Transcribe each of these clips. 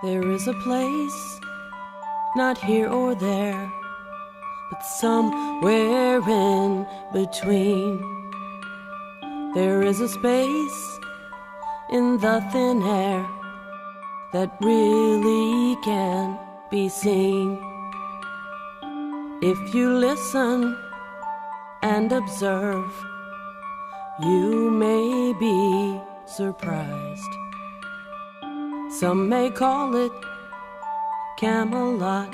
There is a place, not here or there, but somewhere in between. There is a space in the thin air that really can't be seen. If you listen and observe, you may be surprised. Some may call it Camelot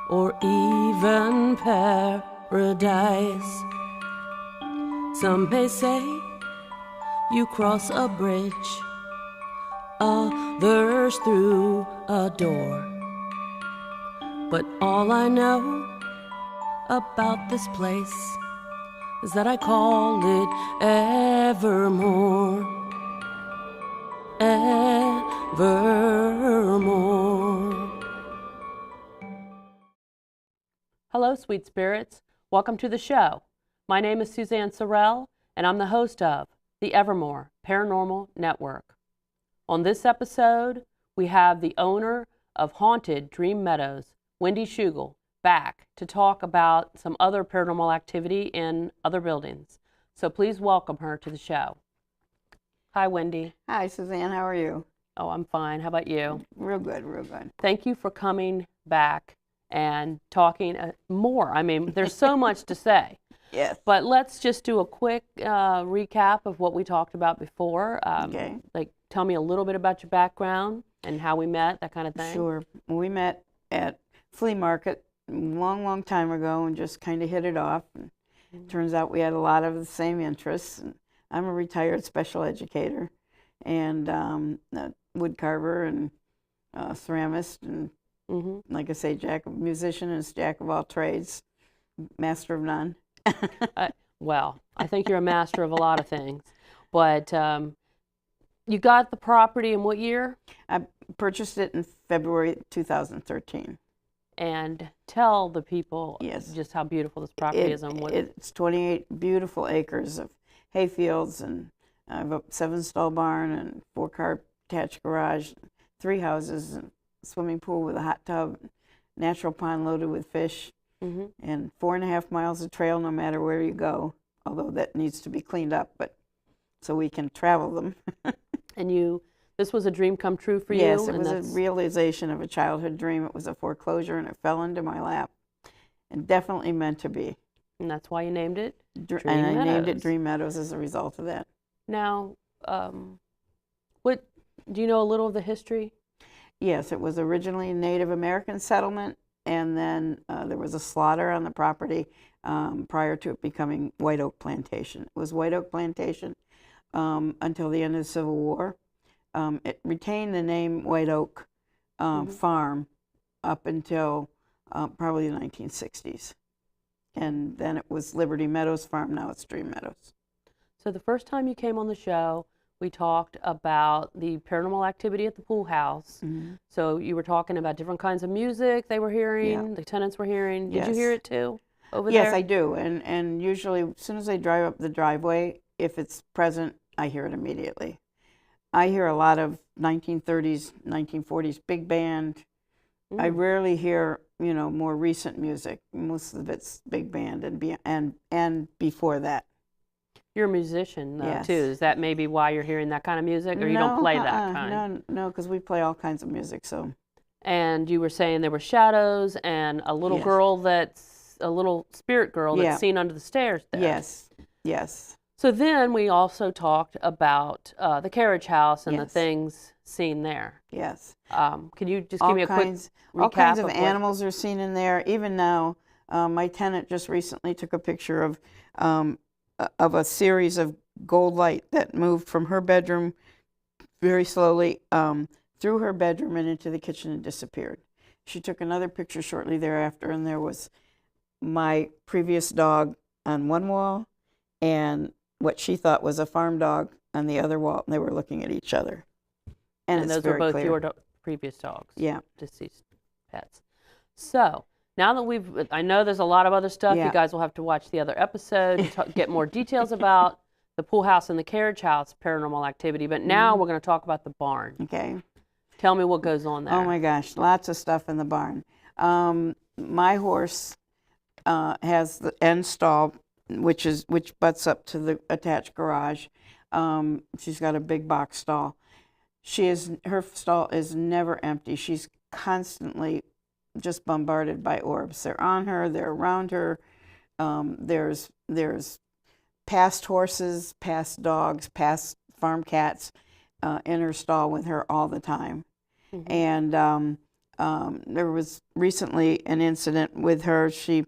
or even paradise. Some may say you cross a bridge, others through a door. But all I know about this place is that I call it Evermore. Evermore. Hello, sweet spirits. Welcome to the show. My name is Suzanne Sorrell, and I'm the host of the Evermore Paranormal Network. On this episode, we have the owner of Haunted Dream Meadows, Wendy Shugol, back to talk about some other paranormal activity in other buildings. So please welcome her to the show. Hi, Wendy. Hi, Suzanne. How are you? Oh, I'm fine. How about you? Real good, real good. Thank you for coming back and talking more. I mean, there's so much to say. Yes. But let's just do a quick recap of what we talked about before. Okay. Like, tell me a little bit about your background and how we met, that kind of thing. Sure. We met at flea market a long time ago and just kind of hit it off. And turns out we had a lot of the same interests. And I'm a retired special educator and a wood carver and ceramist and, like I say, musician and jack of all trades, master of none. Well, I think you're a master of a lot of things. But you got the property in what year? I purchased it in February 2013. And tell the people just how beautiful this property is. It's 28 beautiful acres of hay fields, and I have a 7-stall barn and 4-car attached garage, 3 houses, and a swimming pool with a hot tub, natural pond loaded with fish, and 4.5 miles of trail no matter where you go, although that needs to be cleaned up, but so we can travel them. And this was a dream come true for you? Yes, it was a realization of a childhood dream. It was a foreclosure, and it fell into my lap, and definitely meant to be. And that's why you named it Dream Meadows. I named it Dream Meadows as a result of that. Now, what do you know a little of the history? Yes, it was originally a Native American settlement, and then there was a slaughter on the property prior to it becoming White Oak Plantation. It was White Oak Plantation until the end of the Civil War. It retained the name White Oak Farm up until probably the 1960s. And then it was Liberty Meadows Farm. Now it's Dream Meadows. So the first time you came on the show, we talked about the paranormal activity at the pool house. So you were talking about different kinds of music they were hearing, the tenants were hearing. Did you hear it too over there? Yes, I do. And usually as soon as I drive up the driveway, if it's present, I hear it immediately. I hear a lot of 1930s, 1940s big band. I rarely hear, more recent music. Most of it's big band and before that. You're a musician, though, too. Is that maybe why you're hearing that kind of music, or you don't play that kind? No, because we play all kinds of music. So. And you were saying there were shadows and a little girl that's a little spirit girl that's seen under the stairs there. Yes. So then we also talked about the carriage house and the things seen there. Yes. Can you just give me a quick recap? All kinds of animals are seen in there. Even now, my tenant just recently took a picture of a series of gold light that moved from her bedroom very slowly through her bedroom and into the kitchen and disappeared. She took another picture shortly thereafter, and there was my previous dog on one wall and what she thought was a farm dog on the other wall, and they were looking at each other. And those were both your previous dogs? Yeah. Deceased pets. So now that I know there's a lot of other stuff. You guys will have to watch the other episode to get more details about the pool house and the carriage house paranormal activity. But now we're going to talk about the barn. Okay. Tell me what goes on there. Oh my gosh, lots of stuff in the barn. My horse has the end stall, which butts up to the attached garage. She's got a big box stall. Her stall is never empty. She's constantly just bombarded by orbs. They're on her. They're around her. There's past horses, past dogs, past farm cats in her stall with her all the time. And there was recently an incident with her. She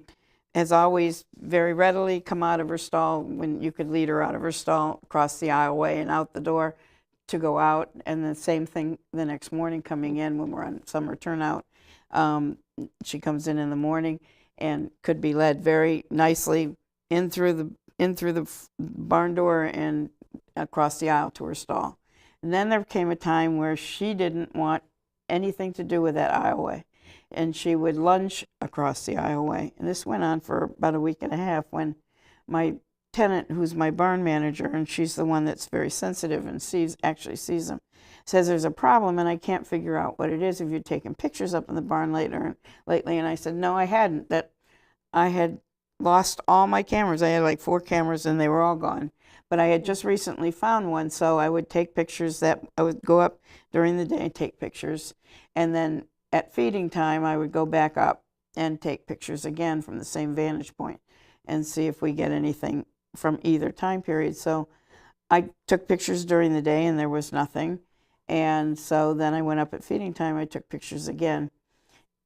has always very readily come out of her stall when you could lead her out of her stall, across the aisleway and out the door to go out. And the same thing the next morning coming in when we're on summer turnout. She comes in the morning and could be led very nicely in through the barn door and across the aisle to her stall. And then there came a time where she didn't want anything to do with that aisleway, and she would lunge across the aisleway. And this went on for about a week and a half, when my tenant, who's my barn manager, and she's the one that's very sensitive and actually sees them, says there's a problem and I can't figure out what it is. Have you taken pictures up in the barn lately? And I said, no, I hadn't. That I had lost all my cameras. I had like 4 cameras and they were all gone. But I had just recently found one, so I would take pictures. I would go up during the day and take pictures. And then at feeding time, I would go back up and take pictures again from the same vantage point and see if we get anything from either time period. So I took pictures during the day and there was nothing. And so then I went up at feeding time, I took pictures again.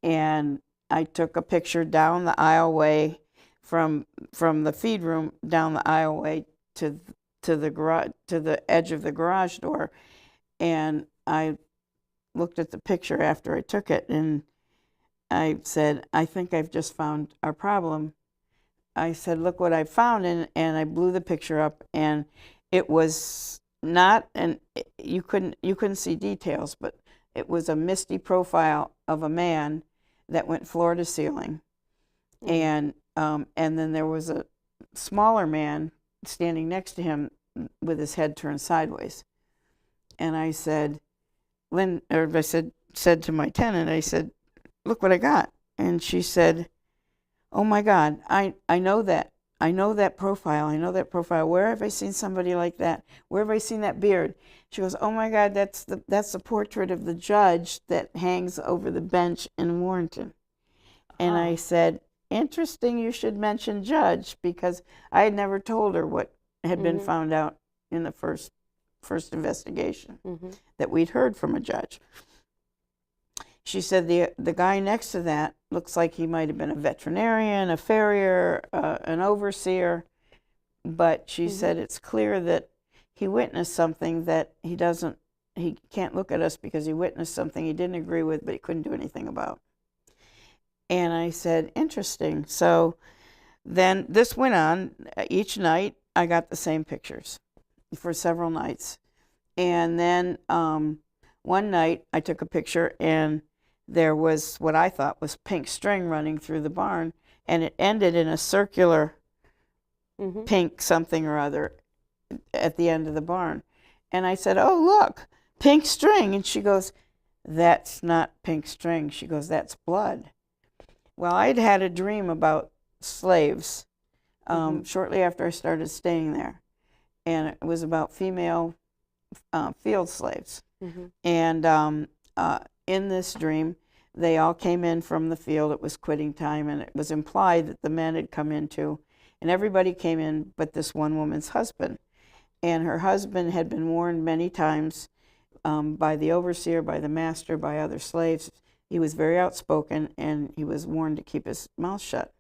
And I took a picture down the aisleway from the feed room down the aisleway to the garage, to the edge of the garage door. And I looked at the picture after I took it and I said, I think I've just found our problem. I said, look what I found, and I blew the picture up, and it was not, and you couldn't see details, but it was a misty profile of a man that went floor to ceiling. And then there was a smaller man standing next to him with his head turned sideways. And I said, said to my tenant, I said, look what I got. And she said, oh my God, I know that. I know that profile. I know that profile. Where have I seen somebody like that? Where have I seen that beard? She goes, oh my God, that's the portrait of the judge that hangs over the bench in Warrenton. And I said, interesting you should mention judge, because I had never told her what had been found out in the first investigation, that we'd heard from a judge. She said the guy next to that looks like he might have been a veterinarian, a farrier, an overseer, but she said it's clear that he witnessed something that he can't look at us because he witnessed something he didn't agree with, but he couldn't do anything about. And I said, interesting. So then this went on. Each night I got the same pictures for several nights. And then one night I took a picture and there was what I thought was pink string running through the barn, and it ended in a circular pink something or other at the end of the barn. And I said, oh, look, pink string. And she goes, that's not pink string. She goes, that's blood. Well, I'd had a dream about slaves shortly after I started staying there. And it was about female field slaves. And in this dream, they all came in from the field. It was quitting time, and it was implied that the men had come in too. And everybody came in but this one woman's husband. And her husband had been warned many times by the overseer, by the master, by other slaves. He was very outspoken, and he was warned to keep his mouth shut.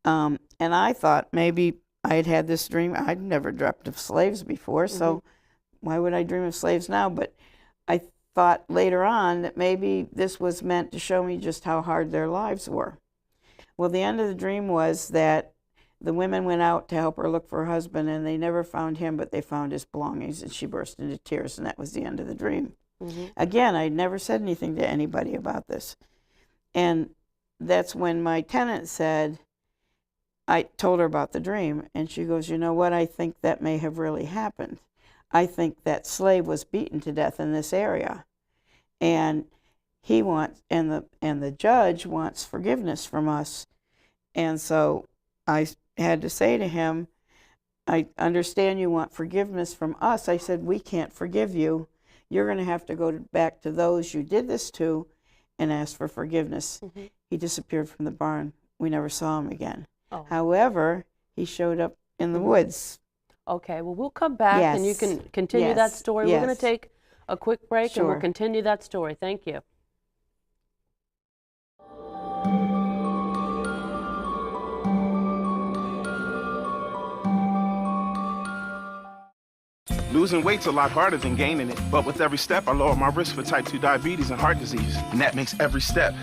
And I thought maybe I had this dream. I'd never dreamt of slaves before, so why would I dream of slaves now? But I thought later on that maybe this was meant to show me just how hard their lives were. Well, the end of the dream was that the women went out to help her look for her husband, and they never found him, but they found his belongings, and she burst into tears, and that was the end of the dream. Again, I'd never said anything to anybody about this. And that's when my tenant said, I told her about the dream, and she goes, you know what, I think that may have really happened. I think that slave was beaten to death in this area. and he wants, and the judge wants forgiveness from us. And so I had to say to him, I understand you want forgiveness from us. I said, we can't forgive you. You're going to have to go back to those you did this to and ask for forgiveness. Mm-hmm. He disappeared from the barn. We never saw him again. Oh. However, he showed up in the woods. Okay, well, we'll come back and you can continue that story. We're going to take a quick break and we'll continue that story. Thank you. Losing weight's a lot harder than gaining it, but with every step, I lower my risk for type 2 diabetes and heart disease, and that makes every step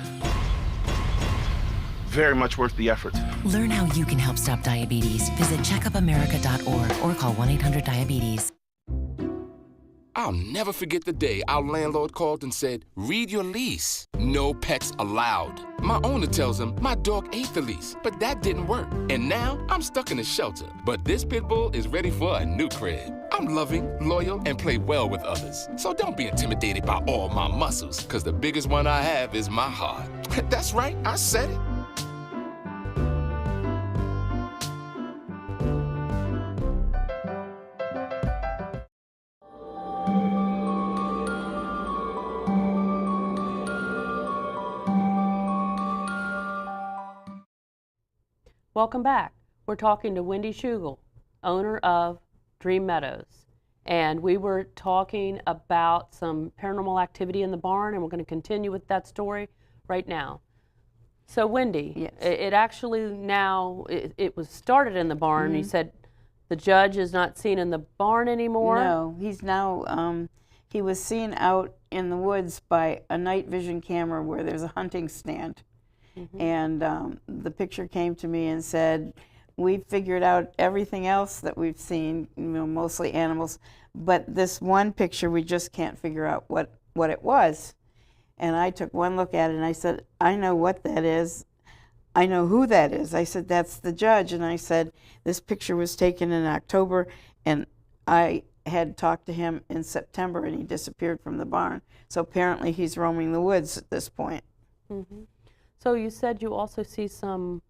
very much worth the effort. Learn how you can help stop diabetes. Visit checkupamerica.org or call 1-800-DIABETES. I'll never forget the day our landlord called and said, read your lease. No pets allowed. My owner tells him my dog ate the lease, but that didn't work. And now I'm stuck in a shelter. But this pit bull is ready for a new crib. I'm loving, loyal, and play well with others. So don't be intimidated by all my muscles, because the biggest one I have is my heart. That's right, I said it. Welcome back. We're talking to Wendy Shugol, owner of Dream Meadows. And we were talking about some paranormal activity in the barn, and we're going to continue with that story right now. So Wendy, Yes. it actually now, it was started in the barn. Mm-hmm. You said the judge is not seen in the barn anymore? No, he's now, he was seen out in the woods by a night vision camera where there's a hunting stand. Mm-hmm. And the picture came to me and said, we've figured out everything else that we've seen, mostly animals, but this one picture we just can't figure out what it was. And I took one look at it and I said, I know what that is. I know who that is. I said, that's the judge. And I said, this picture was taken in October, and I had talked to him in September, and he disappeared from the barn. So apparently he's roaming the woods at this point. Mm-hmm. So you said you also see some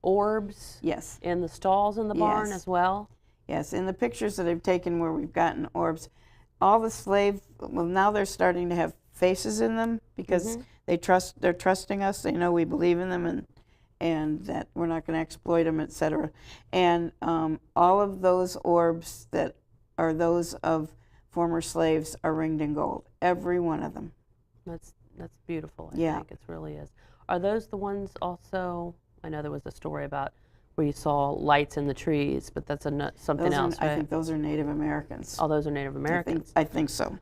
orbs in the stalls in the barn as well? Yes, in the pictures that I've taken where we've gotten orbs, all the slave, well, now they're starting to have faces in them because they're trusting us. They know we believe in them and that we're not going to exploit them, etc. And all of those orbs that are those of former slaves are ringed in gold, every one of them. That's beautiful. I think it really is. Are those the ones also, I know there was a story about where you saw lights in the trees, but that's something else, right? I think those are Native Americans. Oh, those are Native Americans. I think so.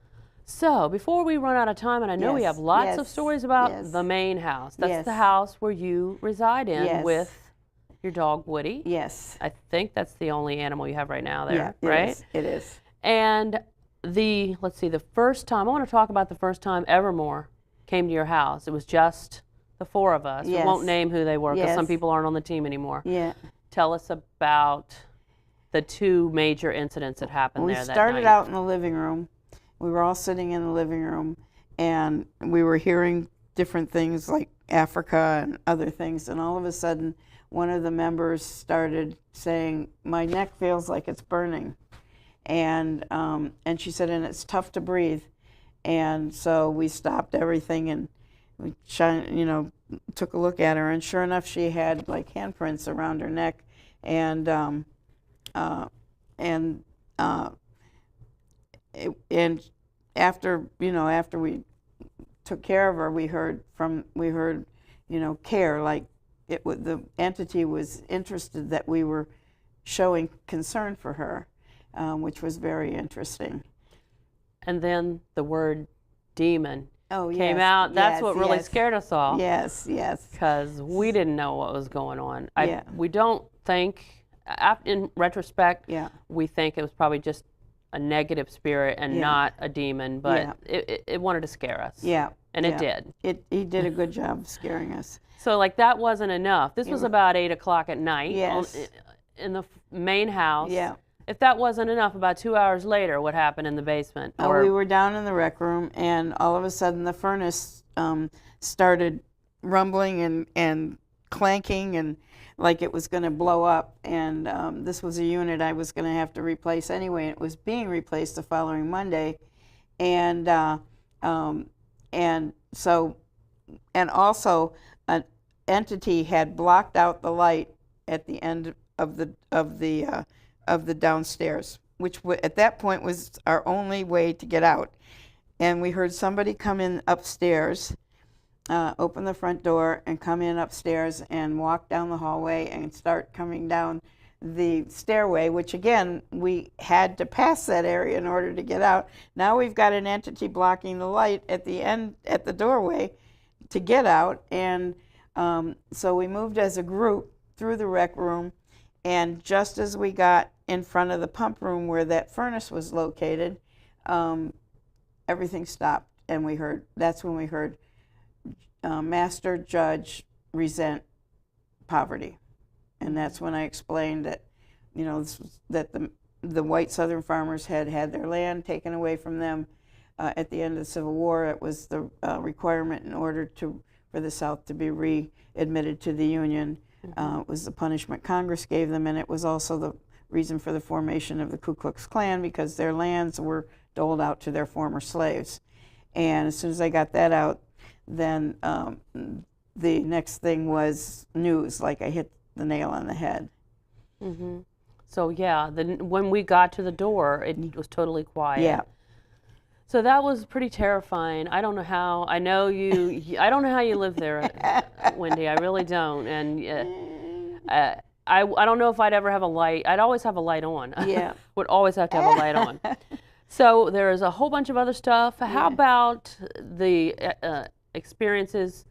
So, before we run out of time, and I know we have lots of stories about the main house. That's the house where you reside in with your dog, Woody. Yes. I think that's the only animal you have right now there, right? It is. And let's see, the first time, I want to talk about the first time Evermore came to your house. It was just the four of us. Yes. We won't name who they were because some people aren't on the team anymore. Yeah. Tell us about the two major incidents that happened there that night. We started out in the living room. We were all sitting in the living room, and we were hearing different things like Africa and other things, and all of a sudden, one of the members started saying, my neck feels like it's burning. And she said, and it's tough to breathe. And so we stopped everything and we took a look at her, and sure enough, she had like handprints around her neck, and after we took care of her, we heard care, like the entity was interested that we were showing concern for her, which was very interesting. And then the word demon came out. That's what really scared us all. Yes, yes. Because we didn't know what was going on. We don't think, in retrospect, we think it was probably just a negative spirit and not a demon, but it wanted to scare us. Yeah. And it did. He did a good job of scaring us. So like that wasn't enough. This was about 8 o'clock at night in the main house. Yeah. if that wasn't enough, about 2 hours later, what happened in the basement? We were down in the rec room, and all of a sudden the furnace started rumbling and clanking, and like it was going to blow up. And this was a unit I was going to have to replace anyway. It was being replaced the following Monday, and also an entity had blocked out the light at the end of the downstairs, which at that point was our only way to get out. And we heard somebody come in upstairs, open the front door and come in upstairs and walk down the hallway and start coming down the stairway, which again, we had to pass that area in order to get out. Now we've got an entity blocking the light at the end, at the doorway to get out. And so we moved as a group through the rec room, and just as we got in front of the pump room where that furnace was located, everything stopped, and that's when we heard Master Judge resent poverty. And that's when I explained that, that the white Southern farmers had their land taken away from them at the end of the Civil War. It was the requirement in order for the South to be readmitted to the Union. It was the punishment Congress gave them, and it was also the reason for the formation of the Ku Klux Klan, because their lands were doled out to their former slaves. And as soon as I got that out, then the next thing was news, like I hit the nail on the head. Mm-hmm. So yeah, when we got to the door, it was totally quiet. Yeah. So that was pretty terrifying. I don't know how. I know you. I don't know how you live there, Wendy. I really don't. And I don't know if I'd ever have a light. I'd always have a light on. Yeah. Would always have to have a light on. So there's a whole bunch of other stuff. How about the experiences